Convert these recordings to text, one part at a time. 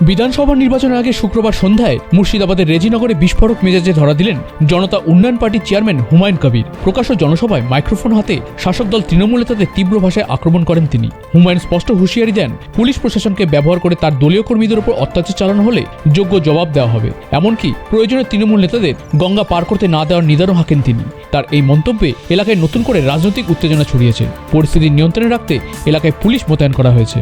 বিধানসভা নির্বাচনের আগে শুক্রবার সন্ধ্যায় মুর্শিদাবাদের রেজিনগরে বিস্ফোরক মেজাজে ধরা দিলেন জনতা উন্নয়ন পার্টির চেয়ারম্যান হুমায়ুন কবির। প্রকাশ্য জনসভায় মাইক্রোফোন হাতে শাসক দল তৃণমূল নেতাদের তীব্র ভাষায় আক্রমণ করেন তিনি। হুমায়ুন স্পষ্ট হুঁশিয়ারি দেন, পুলিশ প্রশাসনকে ব্যবহার করে তার দলীয় কর্মীদের উপর অত্যাচার চালানো হলে যোগ্য জবাব দেওয়া হবে। এমনকি প্রয়োজনে তৃণমূল নেতাদের গঙ্গা পার করতে না দেওয়ার নিদানও হাঁকেন তিনি। তার এই মন্তব্যে এলাকায় নতুন করে রাজনৈতিক উত্তেজনা ছড়িয়েছে। পরিস্থিতি নিয়ন্ত্রণে রাখতে এলাকায় পুলিশ মোতায়েন করা হয়েছে।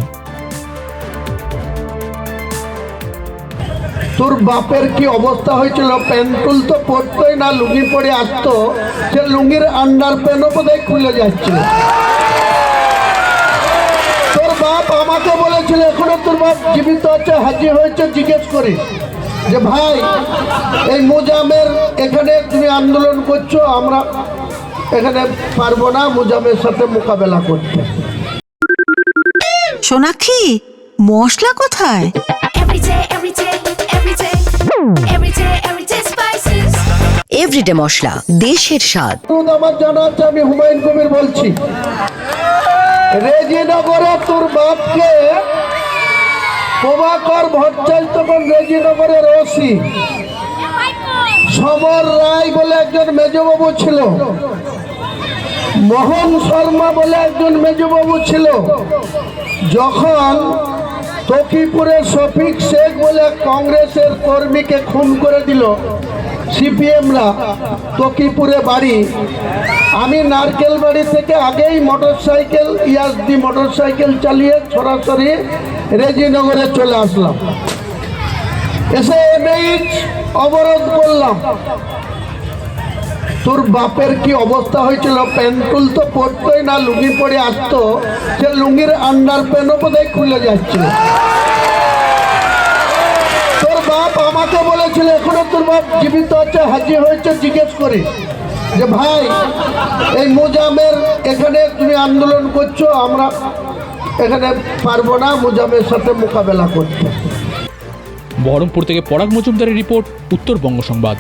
তোর বাপের কি অবস্থা হয়েছিল, প্যান্টুল তো পরতোই না, লুঙ্গি পরে আসতো, সে লুঙ্গির আন্ডার প্যান্টও বোধহয় খুলে যাচ্ছিল। তোর বাপ আমাকে বলেছিল, এখনো তোর বাপ জীবিত আছে, হাজির হয়েছে, জিজ্ঞেস করি যে ভাই এই মোজামের এখানে তুমি আন্দোলন করছো, আমরা এখানে পারবো না মোজামের সাথে মোকাবেলা করতে। সোনাক্ষী, মশলা কোথায়? এভরিডে মশলা, দেশের স্বাদ। আমার জানা আছে, আমি হুমায়ুন কবির বলছি। রেজিনগরে তোর বাপকে প্রভাকর ভট্টাচার্য তখন রেজিনগরের ওসি, সমর রায় বলে একজন মেজবাবু ছিল, মোহন শর্মা বলে একজন মেজবাবু ছিল। যখন তকিপুরের শফিক শেখ বলে কংগ্রেসের কর্মীকে খুন করে দিল সিপিএমরা, তকিপুরে বাড়ি, আমি নারকেল বাড়ি থেকে আগেই মোটরসাইকেল ইয়াসদি মোটরসাইকেল চালিয়ে সরাসরি রেজিনগরে চলে আসলাম। এসে এমএইচ অবরোধ করলাম। তোর বাপের কি অবস্থা হয়েছিল, প্যান্টুল তো পরতোই না, লুঙ্গি পরে আসতো, সে লুঙ্গির আন্ডার প্যান্টও বোধহয় খুলে যাচ্ছিল। তোর বাপ আমাকে বলেছিল, এখনো তোর বাপ জীবিত আছে, হাজির হয়েছে, জিজ্ঞেস করি যে ভাই এই মোজামের এখানে তুমি আন্দোলন করছো, আমরা এখানে পারবো না মোজামের সাথে মোকাবেলা করতে। বহরমপুর থেকে পরাগ মজুমদারের রিপোর্ট, উত্তরবঙ্গ সংবাদ।